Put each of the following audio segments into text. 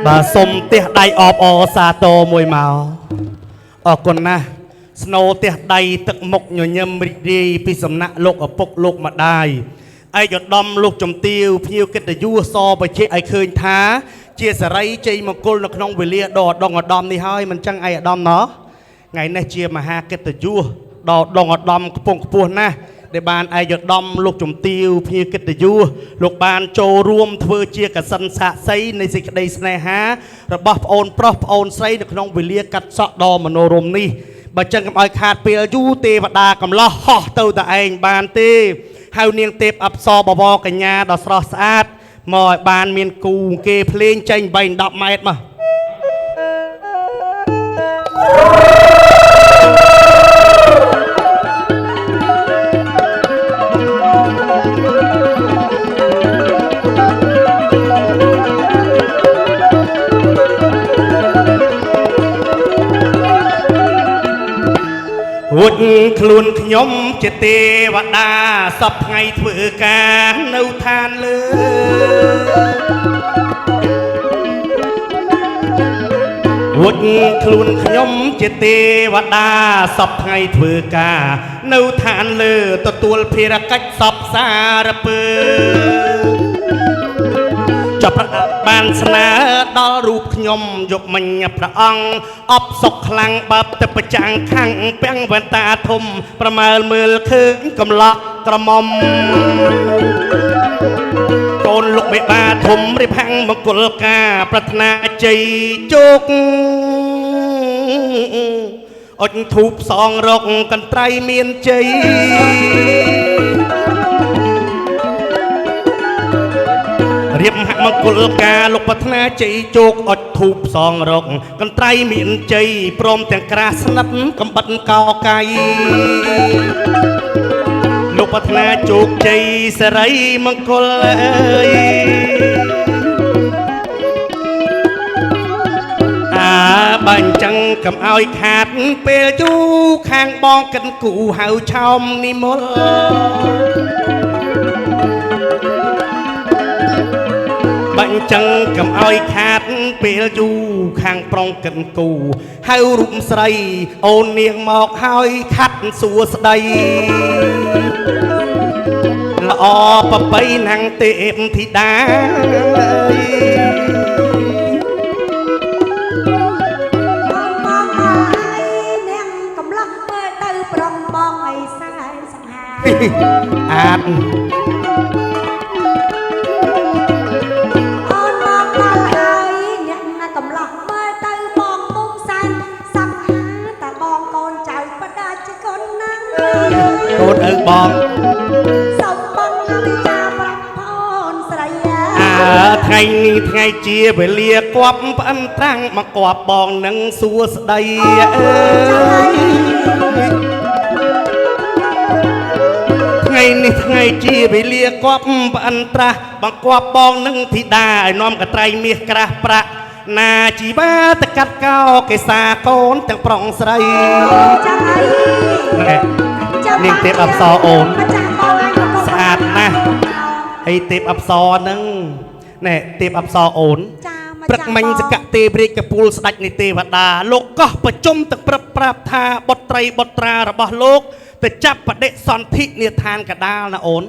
bà xôm tiết đầy ọp ọ xa tô mùi màu ở con na snow tiết đầy tức mục nhờ nhâm đi pi sầm nạ lục ở phục lục mà đài ai cho đâm lục trồng tiêu phiêu kết để vua so bởi chế ai khơi thá chia sẻ rây chơi một cô nó không về lia đỏ đong ở đom đi hơi mình chẳng ai ở đom nó ngày nay chia mà ha kết để vua đỏ đong ở đom buồn na để bàn ai cho đom lục trồng tiêu phiêu kết để vua lục bàn trâu ruộng thưa chia cả sân xạ xâyในสิ่งใดสเนหาระบอบโอนปลอบโอนใส่ในขนมวิเลียกัดสอดดอมโนรมนี่บัจจังกับไอขาดเปลือยยูเตวดากำล้อห่อเต่าแต่เองบานเตเฮาเนียงเตบอับซอบอบกันยาดอสรอสอาดมอยบานเมียนกูเกเพลงใจใบดอกไม้มาวุดคลุนขยมเจเตวดาสับไงเถื่อกาเนาทานเลยวุดคลุนขยมเจเตวดาสับไงเถื่อกาเนาทานเลยตัวเพรกัดสับสารเปืจับประบานสนาดอรูปขยมยกมันพระองค์อบศกคลังบับแต่ประจังขังเปียงแวนตาทมประเมินมือคืนกำลักกระมอมโกนลูกใบบาทมริพังมกุลกาปรารถนาใจจุกอดทูบสองรกกันไตรเมียนใจเรียบหักมกุลกาลูกพัฒนาใจโจกอดทูบสองรกกันไตรมีนใจพร้อมแต่งกราสนับกำบัดเกาไก่ลูกพัฒนาโจกใจสไรมกุลบันจังกับเอาขาดเปลจูข้างบองกันกูเฮาชอมนิมลบันจังกับเอาขาดเปลจูข้างปรองกันกูเฮารุ่มใส่โอนเนียงหมอกเฮาคัดสัวสดายละอปะไปนังเต็มที่ได้อาดโคตรบองไงนี่ไงเจียไปเลียกวับปันตั้งมากวาบบองนังสัวสดายไงนี่ไงเจียไปเลียกวับปันตราบังกวาบบองนังที่ได้น้อมกระไตรเมียกระประนาจีบ้าตะกัดเก้าเกษาโกนแต่ปรองใสนี่เต็มอับซอโอนสะอาดนะให้เต็มอับซอนึงเนี่ยเต็มอับซอโอนปรักมันจะกะเตบริกปูลสดักในเทวดาโลกก็ประจมตึกปราบทาบทไตรบทตราระบาโลกแต่จับประเดชสันทิเนียทานกระดาลนะโอน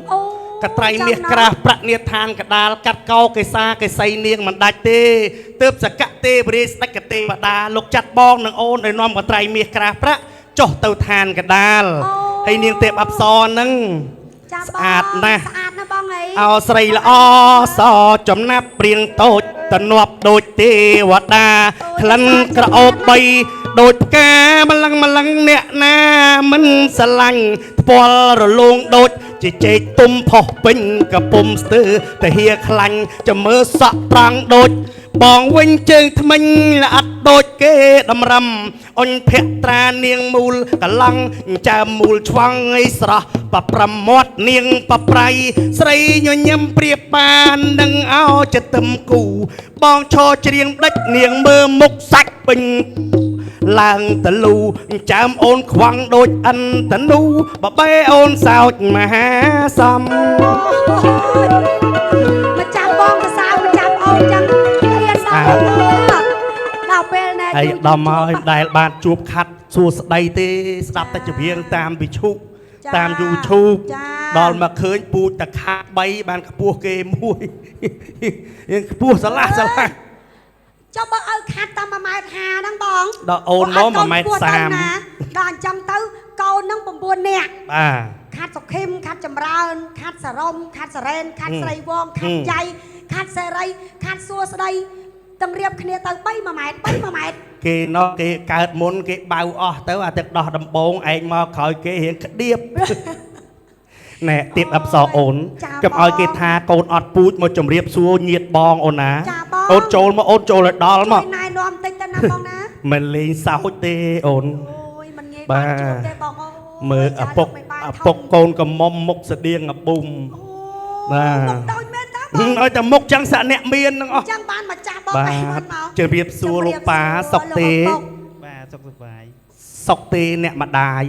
กระไตรเมียกราประเนียทานกระดาลกัดเกาเกษาเกษยเนียงมันได้เตเติบสกัดเตบริสดักเทวดาโลกจัดบองนางโอนในน้อมกระไตรเมียกราประจ่อเตาทานกระดาลให้เนียงเต็มอับซอนึงสะอาดนะเอาใส่ละอซอจมนับเปลี่ยนโตตนวบโดยเทวดาคลันกระโอบไปโดยกามาลังเนี่ยนามันสลังปอลลงโดยเจตุ้มพอเป็นกับปุ่มสตือแต่เฮียคลังจะเมื่อสะปรางโดย បងវិញជើងថ្មិញល្អិតដូចគេតម្រឹមអញភក្ត្រានាងមូលកឡង់ចើមមូលឆ្វង់អីស្រស់បប្រមាត់នាងបប្រៃស្រីញញឹមព្រៀបបាននឹងអោចិត្តទឹមគូបងឈរច្រៀងដេចនាងមើលមុខសាច់ពេញឡើងតលូចើមអូនខ្វាំងដូចអិនតនូបបេអូនសោចមហាសំមកចាំបងទៅសៅមកចាំអូនចឹងរៀនដល់ដល់ពេលណែហើយដល់មកដែលបានជួបខាត់សួស្ដីទេស្ដាប់តែចម្រៀងតាមវិទ្យុតាម YouTube ដល់មកឃើញពូជតាខា3បានខ្ពស់គេមួយយើងខ្ពស់ស្រឡះចុះបើឲ្យខាត់តាម1.50 ម៉ែត្រហ្នឹងបងដល់អូនមក1.30 ម៉ែត្រដល់អញ្ចឹងទៅកូននឹង9នាក់បាទខាត់សុខឹមខាត់ចម្រើនខាត់សរមខាត់សរ៉ែនខាត់ស្រីវងខាត់ចៃខាត់សេរីខាត់សួស្ដីទាំងរៀបគ្នាទៅ3 ម៉ែត្រគេនោះគេកើតមុនគេបៅអស់ទៅអាទឹកដោះដំបងឯងមកក្រោយគេរៀងក្តៀបណែទៀតអប្សរអូនកុំឲ្យគេថាកូនអត់ពូជមកជម្រាបសួរញាតបងអូនណាអូនចូលមកអូនចូលឲ្យដល់មកណែនាំតិចទៅណាបងណាមិនលេងសើចទេអូនអូយមិនងាយបានជួបទេបងអូមើលឪពុកកូនកំមុំមុខស្តៀងអាប៊ុំបាទមុខដូចមែនតាបងឲ្យតែមុខចឹងសាក់អ្នកមានហ្នឹងអស់ចឹងបានមកចាស់បងឯងមកជម្រាបសួរលោកប៉ាសុកទេបាទសុខសប្បាយសុកទេអ្នកម្ដាយ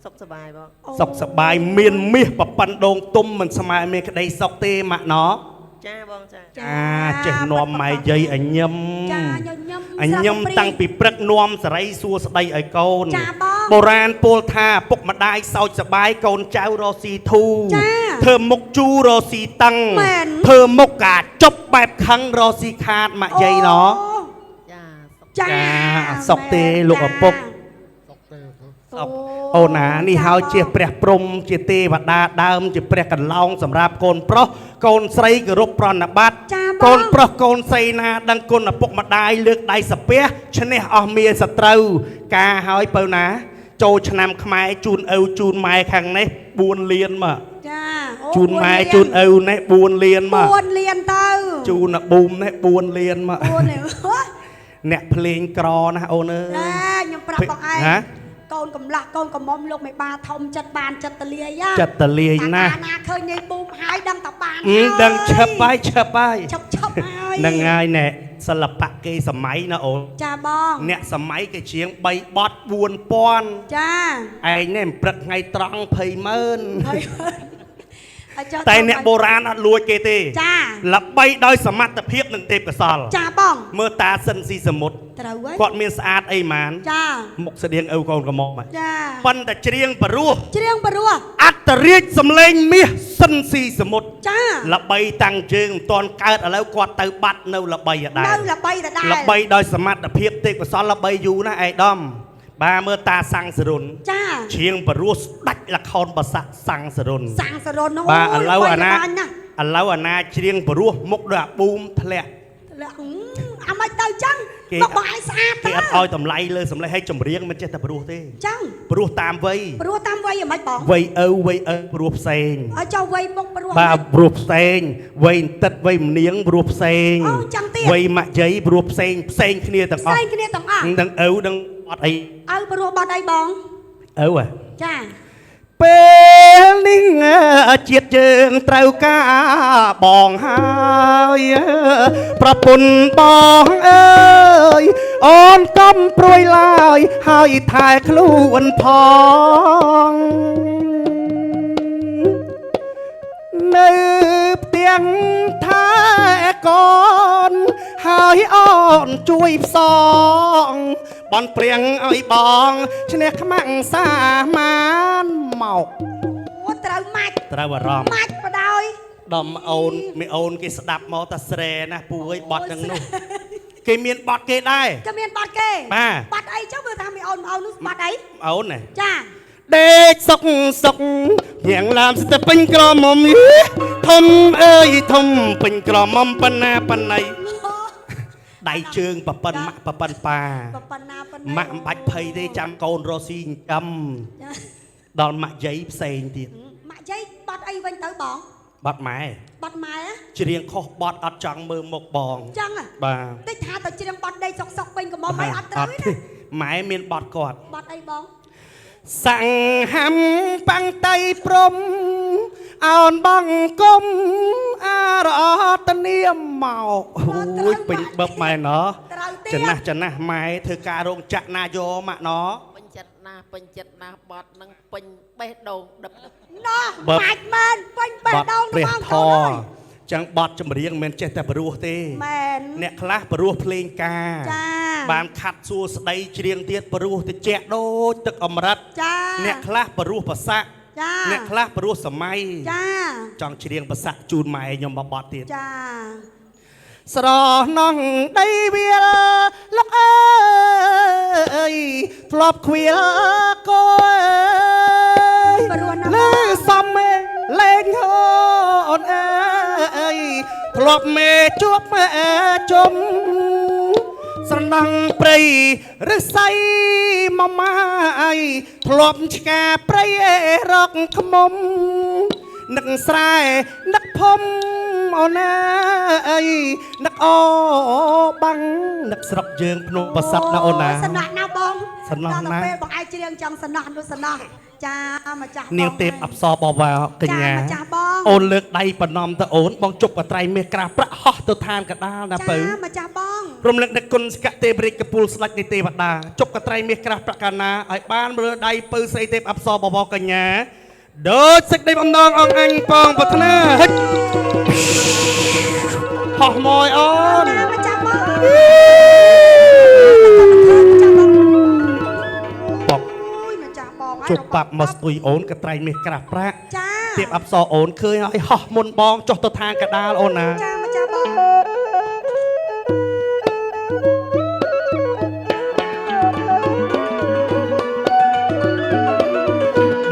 សុខសប្បាយបងសុខសប្បាយមានមាសប្រប៉ិនដងទុំមិនស្មើមានក្តីសុខទេម៉ាក់ណោចាបងចាចេះនាំម៉ែយាយអញញឹមអញញឹមតាំងពីព្រឹកនាំសេរីសួស្ដីឲ្យកូនបុរាណពោលថាពុកម្ដាយសោចសបាយកូនចៅរស៊ីធូធ្វើមុខជូរស៊ីតឹងធ្វើមុខកាចប់បែបខឹងរស៊ីខាតម៉ាក់យាយណោចាសុកទេលោកឪពុកអូណានេះហើយជាព្រះព្រំជាទេវតាដើមជាព្រះកន្លងសម្រាប់កូនប្រុសកូនស្រីគោរពប្រណិប័តកូនប្រុសកូនស្រីណាដឹងគុណឪពុកម្ដាយលើកដៃសាពះឈ្នះអស់មានសត្រូវការហើយបើណាចូលឆ្នាំខ្មែរជូនឪជូនម៉ែខាងនេះ4លានមកចាជូនម៉ែជូនឪនេះ4លានមក4លានទៅជូនប៊ូមនេះ4លានមកអ្នកភ្លេងក្រណាអូនអើយខ្ញុំប្រាប់បងឯងកូនកំឡោះកូនកំមុំលោកមេបាធំចិត្តបានចិត្តតលាយចិត្តតលាយណាស់ណាឃើញនេះប៊ូមហើយដឹងតែបានដឹងឈឹបហើយឈឹបហើយហើយហ្នឹងហើយណែសិល្បៈគេសម័យណាអូនចាបងអ្នកសម័យគេច្រៀង3បទ4000ចាឯងនេះព្រឹកថ្ងៃត្រង់200000តែអ្នកបុរាណអត់លួចគេទេចាល្បីដោយសមត្ថភាពនិងទេពកោសល្យចាបងមើលតាសិនស៊ីសមុទ្រត្រូវហើយគាត់មានស្អាតអីហ្មានចាមុខស្តៀងឪកូនកំមុំចាប៉ុន្តែច្រៀងបរោះអត្តរាជសំឡេងមាសសិនស៊ីសមុទ្រចាល្បីតាំងជើងមិនទាន់កើតឥឡូវគាត់ទៅបាត់នៅល្បីដដែលល្បីដោយសមត្ថភាពទេពកោសល្យល្បីយូរណាស់ឯកឧត្តមបាទមើលតាសាំងសរុនចាច្រៀងបរោះស្ដាច់ល្ខោនប្រសាក់សាំងសរុននោះបាទឥឡូវអាណាច្រៀងបរោះមុខដូចអាប៊ូមធ្លាក់អាមិនទៅចឹងមកបងឯងស្អាតគេអត់ឲ្យតម្លៃលើសម្លេងឲ្យចម្រៀងមិនចេះតែបរោះទេចឹងបរោះតាមវ័យយ៉ាងម៉េចបងវ័យឪបរោះផ្សេងឲ្យចុះវ័យមុខបរោះបាទបរោះផ្សេងវ័យន្តិតវ័យម្នាងបរោះផ្សេងចឹងទៀតវ័យម៉ាក់យាយបរោះផ្សេងគ្នាទាំងអស់ដឹងឪដឹងអត់អីឪបរោះបត់អីបងឪចាពេលនេះជាតិយើងត្រូវការបងហើយប្រពន្ធបងអើយអូនកំព្រួយឡើយហើយថែខ្លួនផងនៅផ្ទាំងថែកូនហើយអូនជួយផ្សងបនព្រៀងឲ្យបងឈ្នះខ្មាំងសាមានមកអូត្រូវម៉ាច់ត្រូវអារម្មណ៍ម៉ាច់បដ ாய் ដំអូនមីអូនគេស្ដាប់មកតាស្រែណាពូអើយបត់នឹងនោះគេមានបត់គេដែរគេមានបត់គេបត់អីចឹងមើលថាមីអូននោះបត់អីអូនណាចាដេកសុករៀងឡាមស្ទើពេញក្រមុំធំអើយធំពេញក្រមុំប៉ុណ្ណាប៉ុណ្ណៃដៃជើងប៉ប៉ិនម៉ាក់ប៉ប៉ិនប៉ាម៉ាក់មិនបាច់ភ័យទេចាំកូនរស់ស៊ីចិញ្ចឹមដល់ម៉ាក់យាយផ្សេងទៀតម៉ាក់យាយបត់អីវិញទៅបង បាត់ម៉ែ បាត់ម៉ែ ច្រៀងខុសបាត់អត់ចង់មើលមុខបង ចឹង បាទ តិចថាទៅច្រៀងបាត់ដីសុកសុកវិញក៏មកមិនអត់ត្រូវទេ ម៉ែមានបាត់គាត់ បាត់អីបង សង្ហាំបាំងតៃព្រំអោនបងគុំអរអតនាមមកអូយពេញបឹបម៉ែណោះ ត្រូវទៀត ចំណាស់ម៉ែធ្វើការរោងចក្រណាយោម៉ាក់ណោះ ពេញចិត្តណាស់បត់នឹងពេញបេះដូងដឹក ណោះបាច់មែនពេញបេះដូង ព្រះ បង ធ កូន រ អើយ ចឹងបត់ចម្រៀងមិនចេះតែព្រោះទេ មែន អ្នកខ្លះព្រោះភ្លេងការ ចា បានខាត់សួរស្ដីច្រៀងទៀតព្រោះតិចដូចទឹកអមរិត ចា អ្នកខ្លះព្រោះប្រសាក់ ចា អ្នកខ្លះព្រោះសម័យ ចា ចង់ច្រៀងប្រសាក់ជូនម៉ែខ្ញុំបបត់ទៀត ចា ស្រណោះដីវាលលោកអើយធ្លាប់ខ្វៀលកូន ព្រោះណា លើសំមេលេងអូនអើយធ្លាប់មេជួបជុំស្រណោះព្រៃឫស្សីមកម៉ាយធ្លាប់ឆ្កាព្រៃរកខ្មុំនឹកស្រែនឹកភុំអូនអើយនឹកអូបាំងនឹកស្រុកយើងភ្នំប្រសិទ្ធណាអូនណា សំណាក់ណាបង សំណោះណា ដល់ទៅពេលបងឯងច្រៀងចង់សំណោះនោះសំណោះចាម្ចាស់ នាងទេពអប្សរបវរកញ្ញា ចាម្ចាស់បង អូនលើកដៃបន្នំទៅអូនបងជប់កត្រៃមាសក្រាស់ប្រាក់ហោះទៅឋានកដាលណាពៅ ចាម្ចាស់បង រំលឹកដឹកគុណសកទេពរាជកពូលស្ដេចនៃទេវតាជប់កត្រៃមាសក្រាស់ប្រាក់កាណាឲ្យបានមើលដៃពៅស្រីទេពអប្សរបវរកញ្ញាដូចសេចក្តីបំណងអងអញបងប្រាថ្នាហិចហោះមកអូន ចាម្ចាស់បង បក អូយម្ចាស់បងហើយ ជប់បាប់មកស្ទុយអូនកត្រៃមាសក្រាស់ប្រាក់ ចា ទេពអប្សរអូនឃើញឲ្យហោះមុនបងចុះទៅឋានកដាលអូនណា ចាម្ចាស់បង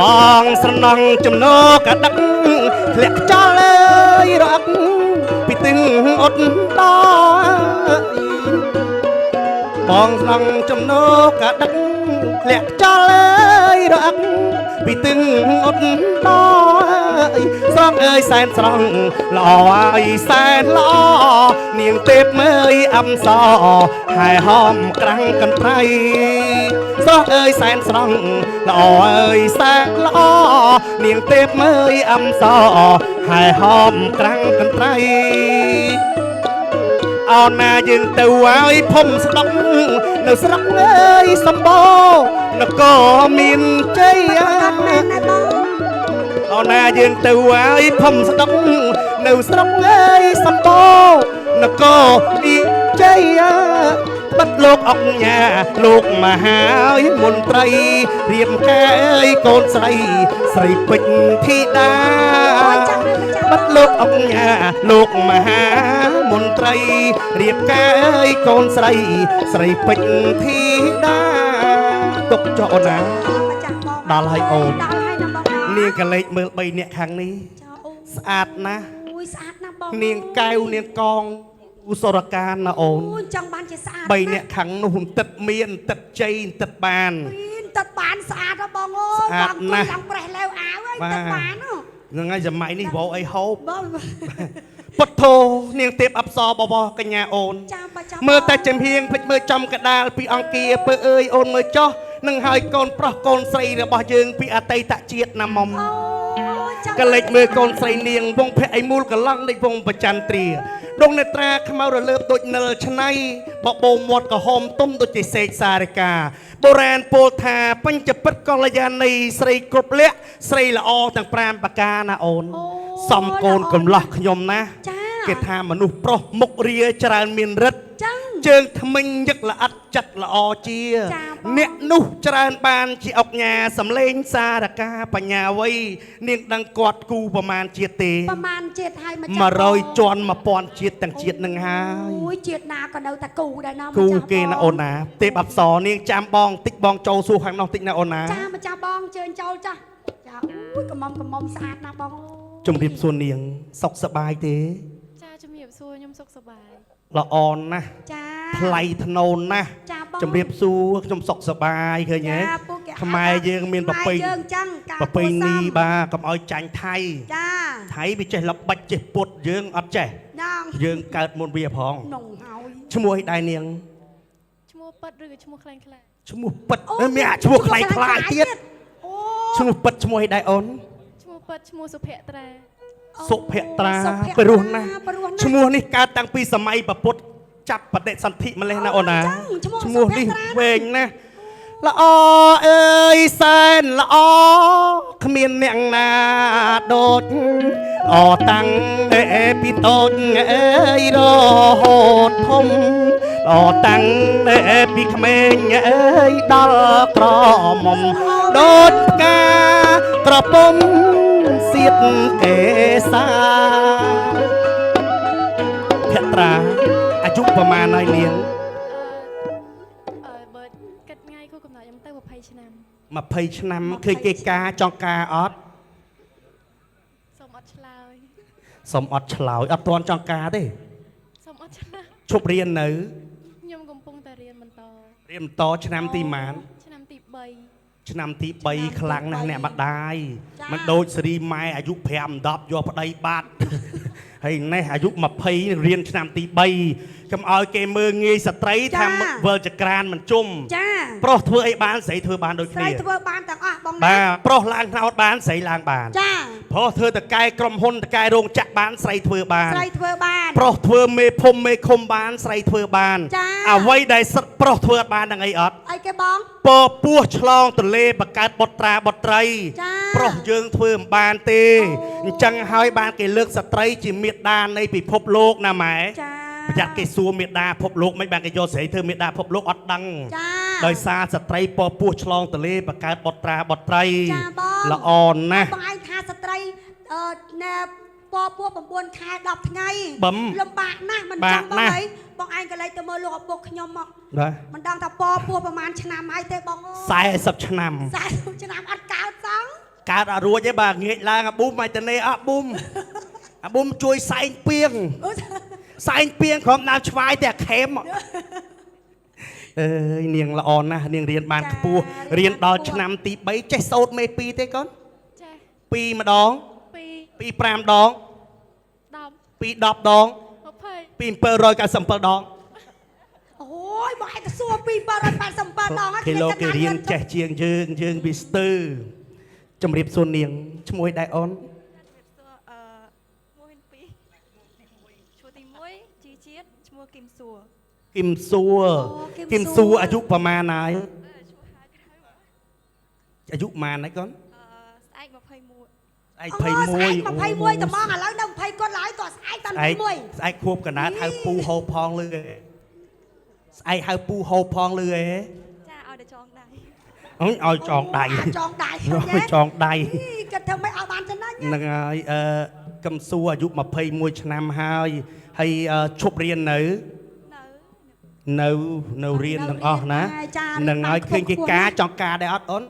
បងស្រណងចំណោកដឹកធ្លាក់ចោលអើយរកពីទឹងអត់ដល់បងស្រណងចំណោកដឹកធ្លាក់ចោលអើយរកពីទឹងអត់ដល់ស្រងអើយសែនស្រងល្អអើយសែនល្អនាងទេពមើលអំសហើយហោមក្រាំងកន្ត្រៃស្រស់អើយសែនស្រងល្អអើយសែនល្អនាងទេពមើលអំសហើយហោមក្រាំងកន្ត្រៃអូនណាយើងទៅឲ្យភូមិស្ដុកនៅស្រុកអើយសម្បូរនគរមានជ័យ កាត់មែនណាបង អូនណាយើងទៅឲ្យភូមិស្ដុកនៅស្រុកអើយសម្បូរនគរមានជ័យបាត់លោកអុកញ៉ាលោកមហាយមន្ត្រីរៀបការអើយកូនស្រីស្រីពេជ្រធីតា អូយចាស់ម្ចាស់ បាត់លោកអុកញ៉ាលោកមហាមន្ត្រីរៀបការអើយកូនស្រីស្រីពេជ្រធីតាទុកចុះអូនណា ម្ចាស់បង ដល់ហើយអូន ដល់ហើយណាបង នាងកលេចមើល3នាក់ខាងនេះ ចាអូន ស្អាតណាស់ អូយស្អាតណាស់បង នាងកែវនាងកងឧសរកានណាអូន អូយចង់បានជាស្អាត 3នាក់ខាងនោះទឹកមានទឹកជ័យទឹកបាន មានទឹកបានស្អាតហ៎បងអូយ ស្អាត បង ណាស់ ចង់ប្រេះលែវអាវហើយ បាទ ទឹកបានហ៎ ហ្នឹងហើយសម័យនេះបោអីហូប បង ពុទ្ធោនាងទេពអប្សរបបកញ្ញាអូន ចាំបាចាំ មើលតែចំហៀងភ្លេចមើលចំកដាលពីអង្គាពើអើយអូនមើលចោះនឹងហើយកូនប្រុសកូនស្រីរបស់យើងពីអតីតជាតិណាមុំ អូយចាំ កលេចមើលកូនស្រីនាងវងភ័ក្រឯមូលកឡង់ដូចវងប្រច័ន្ទ្រាដងនេត្រាខ្មៅរលើបដូចនិលឆ្នៃបបោមាត់ក្រហមទុំដូចជាសេកសារិកាបុរាណពោលថាបញ្ចពិតកល្យាណីស្រីគ្រប់លក្ខស្រីល្អទាំង5ប្រការណាអូនសំកូនកំឡោះខ្ញុំណា ចា គេថាមនុស្សប្រុសមុខរាច្រើនមានរិទ្ធ ចឹង ជើងថ្មិញញឹកល្អិតចិត្តល្អជា ចាបង អ្នកនោះច្រើនបានជាអុកញ៉ាសំលេងសារកាបញ្ញាវ័យនាងដឹងគាត់គូប្រមាណជាតិទេ ប្រមាណជាតិហើយម្ចាស់ 100ជាន់1000ជាតិទាំងជាតិនឹងហើយ អូយជាតិណាក៏នៅតែគូដែរណា គូ ម្ចាស់ គេណាអូនណាទេពអប្សរនាងចាំបងតិចបងចូលសួរខាងនោះតិចណាអូនណា ចាម្ចាស់បងជើញចូលចាចាអូយកំមុំស្អាតណាស់បងអូយ ជំរាបសួរនាងសុខសប្បាយទេ ចាជំរាបសួរខ្ញុំសុខសប្បាយ ប ละออนนะ ចា ថ្លៃថ្នូនណាស់ ចាបង ជំរាបសួរខ្ញុំសុខសប្បាយឃើញទេ ចាពូកែ ខ្មែរយើងមានប្រពៃ ខ្មែរយើងចឹងការ ប្រពៃ គួរសម នេះបាទកុំឲ្យចាញ់ថៃ ចា ថៃវាចេះល្បិចចេះពុតយើងអត់ចេះ ណង យើងកើតមុនវាផង នងហើយ ឈ្មោះឯដែរនាង ឈ្មោះប៉ិតឬក៏ឈ្មោះខ្លែងខ្លា ឈ្មោះពិតមានអាឈ្មោះខ្លាយខ្លាយទៀត អូ ឈ្មោះពិតឈ្មោះឯដែរអូន ឈ្មោះប៉ិតឈ្មោះសុភ័ត្រា សុភត្រា សុភត្រា ព្រោះណាស់ ព្រោះណាស់ ឈ្មោះនេះកើតតាំងពីសម័យប្រពុតចាប់បដិសន្ធិម្លេះណាអូនណា ចឹងឈ្មោះ ឈ្មោះនេះ សុភត្រា វែងណាស់ល្អអើយសែនល្អគ្មានអ្នកណាដូចអតាំងពីតូចអើយរហូតធំអតាំងពីក្មេងអើយដល់ក្រមុំដូចផ្កាក្រពុំសៀតកេសាភត្រាអាយុប្រមាណហើយនាង បើគិតថ្ងៃគូកំណត់ខ្ញុំទៅ20ឆ្នាំ 20ឆ្នាំឃើញគេការចង់ការអត់ សូមអត់ឆ្លើយ សុំអត់ឆ្លើយអត់ទាន់ចង់ការទេ សូមអត់ឆ្លើយ ឈប់រៀននៅ ខ្ញុំកំពុងតែរៀនបន្ត រៀនបន្តឆ្នាំទីម៉ាន ឆ្នាំទី3 ឆ្នាំទី3ខ្លាំងណាស់អ្នកម្ដាយមិនដូចសេរីម៉ែអាយុ5 10យកប្តីបាត់ ហើយនេះអាយុ20រៀនឆ្នាំទី3កុំឲ្យគេមើងងាយស្ត្រីថាវិលចក្រានមិនជុំ ចា ប្រុសធ្វើអីបានស្រីធ្វើបានដូច ស្រី គ្នា ធ្វើបានទាំងអស់បងណា បាទប្រុសឡើងថ្នោតបានស្រីឡើងបាន ចា ប្រុសធ្វើតកែក្រុមហ៊ុនតកែរោងចក្របានស្រីធ្វើបាន ស្រីធ្វើបាន ប្រុសធ្វើមេភូមិមេឃុំបានស្រីធ្វើបាន ចា អ្វីដែលសិតប្រុសធ្វើអត់បាននឹងអីអត់ អីគេបង ពពោះឆ្លងទលេបកើតបុត្រាបុត្រី ចា ប្រុសយើងធ្វើមិនបានទេ អូ អញ្ចឹងហើយបានគេលើកស្ត្រីជាមេដានៃពិភពលោកណាម៉ែ ចា ប្រយ័ត្នគេសួរមេដាពិភពលោកមិនបានគេយកស្រីធ្វើមេដាពិភពលោកអត់ដឹង ចា ដោយសារស្ត្រីពពោះឆ្លងទលេបកើតបុត្រាបុត្រី ចាបង ល្អណាស់ បងឯងថាស្ត្រីណែពពោះ9ខែ10ថ្ងៃ បឹម លំបាកណាស់មិន បា ចឹ ក់ ងបង ណាស់ អីបងឯងក៏លេចទៅមើលលោកឪពុកខ្ញុំមក បាទ មិនដឹងថាពពោះប្រហែលឆ្នាំហើយទេបងអើយ 40ឆ្នាំ 40ឆ្នាំអត់កើតសោះ កើតអត់រួចទេបាទងាកឡើងអាប៊ុំឲ្យតនេអត់ប៊ុំអាប៊ុំជួយសែងពីង អូ សែងពីងក្រុមដើមឆ្វាយតែខេមអើយនាងល្អណាស់នាងរៀនបានខ្ពស់រៀនដល់ឆ្នាំទី3ចេះសូត្រមេ2ទេកូន ចេះ 2ម្ដង 2 2 5ដង 10 2 10ដង 20 2 797ដង អូយបងឯងទៅសួរពី787ដង គេលោកគេរៀនចេះជាងយើងពីស្ទើជំរាបសួរនាងឈ្មោះដែរអូន មួយពីរឈ្មោះទី1ជីជាតិឈ្មោះគឹមសួរ គឹមសួរគឹមសួរអាយុប្រមាណហើយ ឈ្មោះហៅក្រៅអាយុប៉ុន្មានហើយកូន ស្អែក21 ស្អែក ស្អែក 21 21ត្មងឥឡូវនៅ20គាត់ឡើយតោះស្អែកតាន់ ស្អែក 21 ស្អែកខួបកណាតហៅពូហូបផងលឺឯងស្អែកហៅពូហូបផងលឺឯង ចាឲ្យតែចងដៃ ឲ្យចងដៃ ចងដៃ ឲ្យចងដៃ គាត់ធ្វើមិនឲ្យបានចំណេញ ហ្នឹងហើយកឹមសួរអាយុ21ឆ្នាំហើយហើយឈប់រៀននៅ នៅ នៅរៀនទាំងអស់ណានឹងឲ្យឃើញគេការចង់ការដែរអត់អូន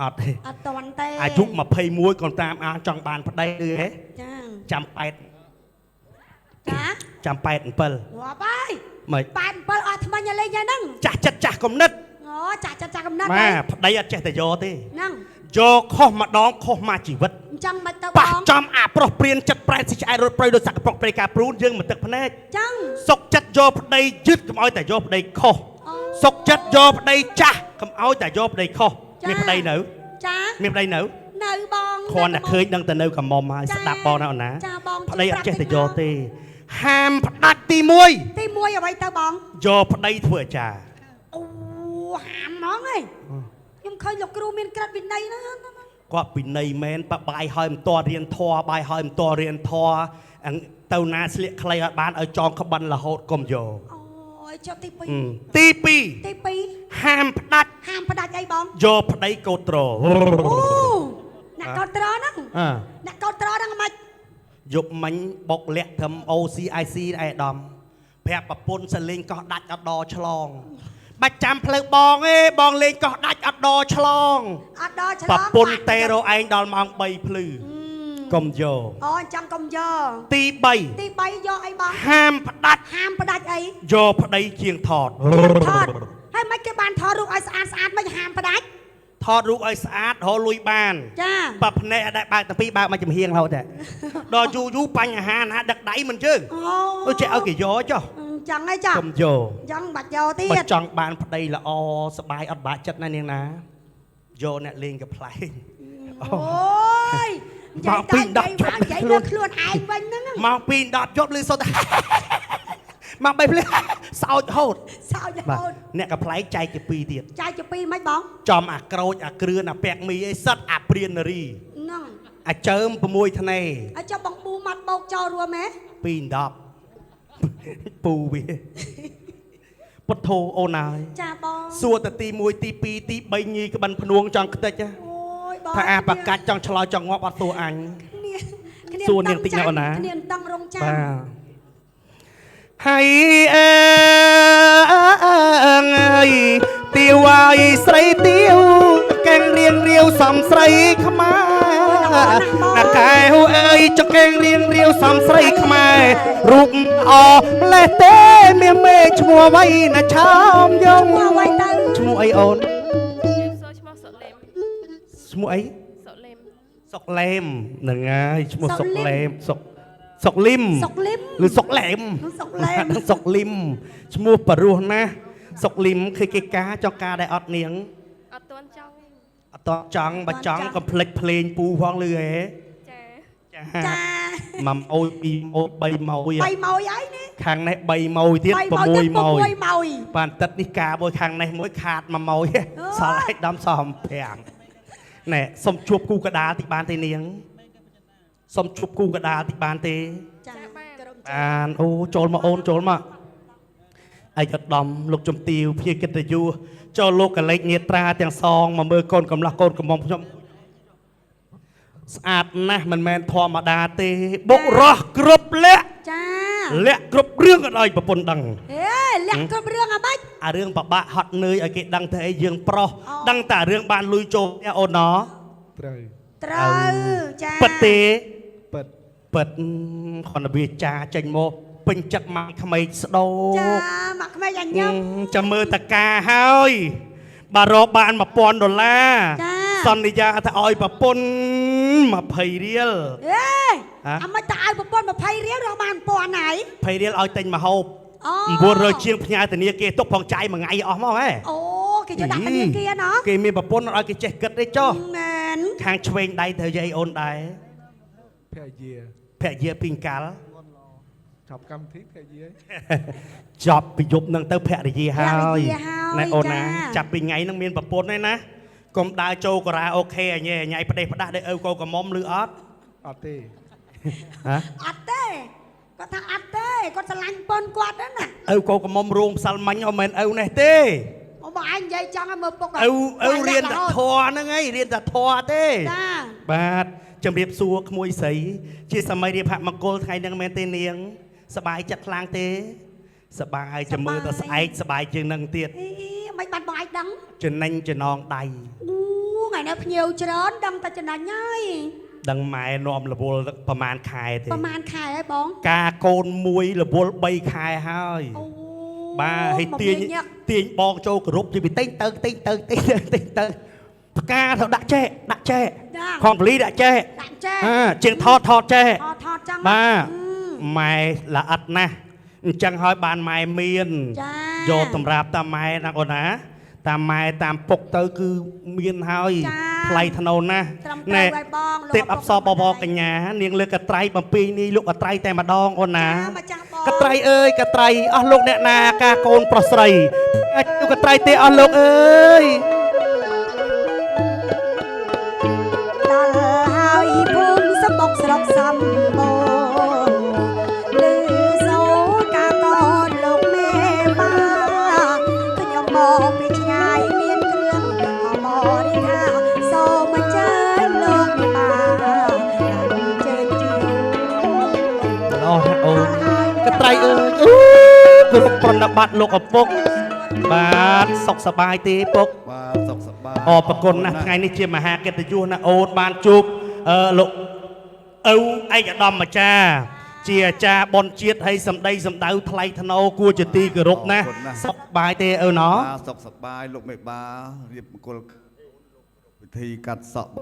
អត់ទេ អត់ទេ អត់តន់ទេ អាយុ21ក៏តាមអានចង់បានប្តីលឺហ៎ ចា ចាំ8 ចា ចាំ87 រាប់ហើយ មិន 87អស់ថ្មិញឲ្យលេងយ៉ាងហ្នឹង ចាស់ចិត្តចាស់គំនិត អូចាស់កំណាត់ ម៉ា ហើយ ប្តីអត់ចេះតែយកទេ ហ្នឹង យកខុសម្ដងខុសមកជីវិត អញ្ចឹងមិនទៅប ប៉ះ ង ចំអាប្រុសព្រានចិត្តប្រែតសិឆ្អែតរត់ប្រៃដោយសាក់ប្រកព្រៃការព្រូនយើងមិនទឹកភ្នែក ចឹង សុកចិត្តយកប្តីយឺតកុំឲ្យតែយកប្តីខុស អូ សុកចិត្តយកប្តីចាស់កុំឲ្យតែយកប្តីខុស ចា មានប្តីនៅ ចា មានប្តីនៅ នៅបង គ្រាន់តែឃើញដឹងតែនៅកមុំហើយស្ដាប់បងណាអូនណា ចាបង ប្តីអត់ចេះតែយកទេហាមផ្ដាច់ទី ទី1អ្វីទៅបង 1យកប្តីធ្វើអាចារ្យ អូហាមហ្មងហីខ្ញុំឃើញលោកគ្រូមានក្រិតវិន័យណា គាត់ពីនៃមែនបបាយហើយមិនតរៀនធွာបាយហើយមិនតរៀនធွာទៅណាស្លៀកខ្លីឲ្យបានឲ្យចងក្បិនរហូតកុំយក អូយចុះទី ទី 2 ទី 2ហាមផ្ដាច់ 2ហាមផ្ដាច់អីបង យកប្តីកោតត្រ អូអ្នកកោតត្រហ្នឹង អើ អ្នកកោតត្រហ្នឹងមិន យប់មិញបុកលាក់ត្រឹម OCIC ឯដំប្រាប់ប្រពន្ធសលេងកោះដាច់អត់ដឆ្លងបាច់ចាំផ្លូវបងទេបងលេងកោះដាច់អត់ដឆ្លង អត់ដល់ឆ្ល ប្រ ង ពន្ធទេរោឯងដល់ម៉ោង3ភ្លឺ ច កុំយក អូអញ្ចឹងកុំយក ទី ទី3យកអីបង 3ហាមផ្ដាច់ ហាមផ្ដាច់អី យកប្តីជាងថត ថតហើយមិនគេបានថតរូបឲ្យស្អាតមិនហាមផ្ដាច់ ថតរូបឲ្យស្អាតរលួយបាន ចា បើភ្នែកអត់ដែរបើកតាពីបើកមកចំហៀងរហូតតែដល់យូរបញ្ហាណាដឹកដៃមិនជើង អូ ទៅចេះឲ្យគេយកចុះ អញ្ចឹងឯងចា កុំយក អញ្ចឹងបាច់យកទៀ បើ ត ចង់បានប្តីល្អសบายអត់បាក់ចិត្តណានាងណាយកអ្នកលេងកំ pl ែង អូយ មកពី10 និយាយលើខ្លួនឯងវិញហ្នឹង មកពី10យប់លឺសុទ្ធតែ មកបីភ្លេសោចហូត សោចរ បាទ ហូត អ្នកកំ pl ែងចែកជា2ទៀត ចាយជាពីរមិនបង ចំអាក្រូចអាគ្រឿនអាពាក់មីអីសិតអាព្រាននារី ហ្នឹង អាចើម6ធ្នេ ឲ្យចុះបងប៊ូម៉ាត់បោកចោលរួមហ៎ 2 10 ពូវាពុទ្ធោអូនហើយ ចាបង សួរតែទី1ទី2ទី3ញីក្បិនភ្នួងចង់ខ្ទេច អូយបង ថាអាបកាច់ចង់ឆ្លោយចង់ងាប់អត់សួរអញ គ្នា សួរនាងតិចណាអូនណា គ្នាតឹងរងចាំ បាទហើយអើយទាវអើយស្រីទាវកែងរៀងរាវសំស្រីខ្មែរណាកែវអើយចកែងរៀងរាវសំស្រីខ្មែររូបអលេះទេមាសមេឈ្មោះអ្វីណាឆោមយង មកໄວទៅ ឈ្មោះអីអូន ខ្ញុំសូឈ្មោះសុលេម ឈ្មោះអី សុលេម សុកឡេមហ្នឹងហើយឈ្មោះ សុ សុ ក ក ឡេ ឡេ ម មសុកលឹម សុកលឹម ឬសុកឡេម សុកឡេម សុកលឹមឈ្មោះបរោះណាស់សុកលឹមឃើញគេការចង់ការដែរអត់នាង អត់ទាន់ចង់ទេ អត់តោះចង់បើចង់កុំភ្លេចភ្លេងពូផងលឺហេ ចា ចា ចា ម៉ាំអូយ2ម៉ោយ3ម៉ោយ 3ម៉ោយហើយនេះ ខាងនេះ3ម៉ោយទៀត 3 6ម៉ោយ 6ម៉ោយ បានទឹកនេះការមួយខាងនេះមួយខាត1ម៉ោយសល់ឲ្យដំសំ5ណែសុំជួបគូកដាលតិចបានទេនាងសុំជួបគូកដាលតិចបានទេ ចាបានក្រុម បានអូចូលមកអូនចូលមកឯកឧត្តមលោកជំទាវភៀកិត្តិយសចូលលោកកលេចនេត្រាទាំងសងមកមើលកូនកំឡោះកូនកំមុំខ្ញុំស្អាតណាស់មិនមែនធម្មតាទេបុករស់គ្រប់លក្ខ ចា លក្ខគ្រប់រឿងក៏ឲ្យប្រពន្ធដឹង ហេលាក់គ្រប់រឿងអាម៉េច អារឿងបបាក់ហត់នឿយឲ្យគេដឹងទៅអីយើងប្រុស អូ ដឹងតែរឿងបានលុយចូលផ្ទះអូនណ ត្រូវ ត្រូវចា ពិតទេ ពិត ពិតខនវាចាចេញមកពេញចិត្តមកក្មេងស្ដោ ចាមកក្មេងអញញឹម ចាំមើលតកាហើយបើរកបាន$1000 ចា សន្យាថាឲ្យប្រពន្ធ20រៀល ហេ ហ៎ អាមិនតើឲ្យប្រពន្ធ20រៀលរកបាន1000ហើយ 20រៀលឲ្យទិញមកហូប អូ 900ជាងផ្ញើធនាគារទុកផងចាយមួយថ្ងៃអស់មកហ៎ អូគេយកដាក់ធនាគារណោះ គេមានប្រពន្ធអត់ឲ្យគេចេះគិតទេចុះ មែន ខាងឆ្វេងដៃត្រូវយាយអូនដែរ ភរិយា ភរិយាពីងកាល់ ចប់កម្មវិធីភរិយា ចប់ពីយប់នឹងទៅភរិយាហើយណែអូនណាចាប់ពីថ្ងៃនឹងមានប្រពន្ធហើយណាកុំដើរចូលការ៉ាអូខេអញញ៉ៃផ្ដេសផ្ដាស់ដោយឪកូកកំមុំឬអត់ អត់ទេ ហ៎ អត់ទេគាត់ថាអត់ទេគាត់ស្រឡាញ់ប៉ុនគាត់ហ្នឹងណា ឪកូកំមុំរោងផ្សាល់មាញ់អត់មែនឪនេះទេ អូបើឯងនិយាយចង់ឲ្យមើលពុក ឪរៀនតែធွာហ្នឹងឯងរៀនតែធွာទេ ចា បាទជំរាបសួរក្មួយស្រីជាសម័យរៀបហមង្គលថ្ងៃហ្នឹងមែនទេនាងសบายចិត្តខ្លាំងទេសบายចាំមើលទៅស្អែកសบายជាងនឹងទៀត អីមិនបាត់បងឯងដឹង ចំណេញចំណងដៃ អូថ្ងៃនេះភ្ញៀវច្រើនដឹងតែចំណាញ់ហើយ ដឹងម៉ែនាំរវល់ប្រហែលខែទេ ប្រហែលខែហើយបង ការកូនមួយរវល់3ខែហើយ អូ បាទហើយ មក ទាញ ញឹក ទាញបងចូលគោរពជាពីទិញទៅផ្កាទៅដាក់ចេះខំពលីដាក់ចេះ ដាក់ចេះ ជាងថតចេះ ថតចឹង បាទម៉ែល្អិតណាស់អញ្ចឹងហើយបានម៉ែមាន ចា យកតម្រាប់តាមម៉ែណាអូនណាតាមម៉ែតាមពុកទៅគឺមានហើយថ្លៃថ្នូរណាស់ ត្រឹមត្រូវហើយបង ទេពអប្សរបបកញ្ញានាងលើកកត្រៃបំពេញនេះលោកកត្រៃតែម្ដងអូនណា ចាមកចាស់បង កត្រៃអើយកត្រៃអស់លោកអ្នកណាការកូនប្រុសស្រីអាចលោកកត្រៃទេអស់លោកអើយ ដល់ហើយភូមិសំបុកស្រុកសំបូរលឺសូរការកូនលោកមេបាខ្ញុំមកពីឆ្ងាយមានគ្រឿងអមរិខាសូមអញ្ជើញលោកមេបាអញ្ជើញជា អស់អូនកត្រៃអើយគ្រប់ប្រណិប័តលោកឪពុកបាទសុខសប្បាយទេពុក បាទសុខសប្បាយ អរប្រគុណណាស់ថ្ងៃនេះជាមហាកិត្តិយសណាអូនបានជួបលោក ឪឯកឧត្តមអាចារ្យជាអាចារ្យបនជាតិហើយសម្ដីសម្ដៅថ្លៃថ្នូរគួរជាទីគោរពណាស់សុខបាយទេឪណោ បាទសុខសប្បាយលោកមេបារៀបមង្គលពិធីកាត់សក់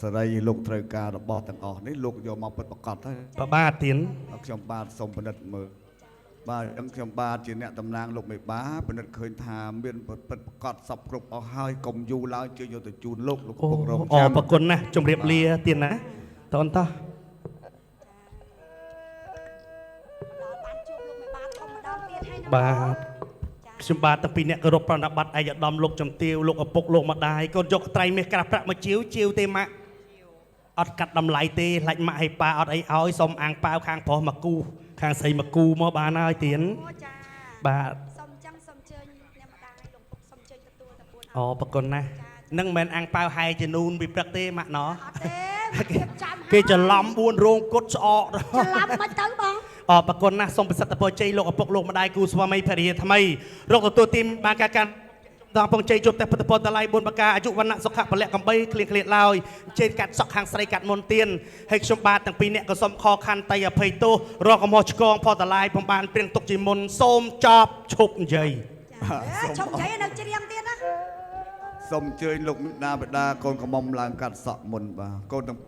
សេរីលោកត្រូវការរបស់ទាំងអស់នេះលោកយកមកពិតប្រកបហើយ ប្របាទទៀន ខ្ញុំបាទសូមពិនិត្យមើលបាទខ្ញុំបាទជាអ្នកតំណាងលោកមេបាពិនិត្យឃើញថាមានពិតប្រកបសពគ្រប់អស់ហើយកុំយូរឡើយជួយយកទៅជូនលោកកំពុងរង អូ ចាំ ប្រគុណណាស់ជម្រាបលាទៀនណាតនតោះ បានជួបលោកមេបាធំម្ដងទៀតហើយណា បាទខ្ញុំបាទតាំងពីអ្នកគោរពប្រណិប័តឯកឧត្តមលោកជំទាវលោកឪពុកលោកម្ដាយកូនយកត្រៃមាសក្រាស់ប្រាក់មកជាវទេម៉ាក់អត់កាត់តម្លៃទេខ្លាច់ម៉ាក់ឲ្យប៉ាអត់អីឲ្យសុំអាំងប៉ាវខាងប្រុសមកគូខាងស្រីមកគូមកបានហើយទៀន អូចា បាទ សុំចឹងសុំជើញអ្នកម្ដាយលោកពុកសុំជើញទទួលតពួន អូប្រគុណណាស់នឹងមិនមែនអាំងប៉ាវហែជានូនពីព្រឹកទេម៉ាក់ណោះ អត់ទេរៀបចំ គេច្រឡំ4រោងគុតស្អក ច្រឡំមិនទៅបង អរប្រគុណណាស់សូមប្រសិទ្ធពរជ័យលោកឪពុកលោកម្ដាយគូស្វាមីភរិយាថ្មីរកទទួលទីមបានការកាន់ដល់ពងជ័យជួបតែពុទ្ធពរតឡៃ4ប្រការអាយុវណ្ណៈសុខៈពលៈកំបីគ្លៀងគ្លៀតឡើយជេនកាត់សក់ខាងស្រីកាត់មុនទៀនហើយខ្ញុំបាទទាំងពីរអ្នកក៏សូមខខន្តីអភ័យទោសរកកំហុសឆ្គងផតឡៃពំបានព្រៀងទុកជាមុនសូមចប់ឈប់និយាយ ឈប់និយាយនៅច្រៀងទៀតណា សូមអញ្ជើញលោកមេដាបេដាកូនកំមុំឡើងកាត់សក់មុនបាទកូនទាំង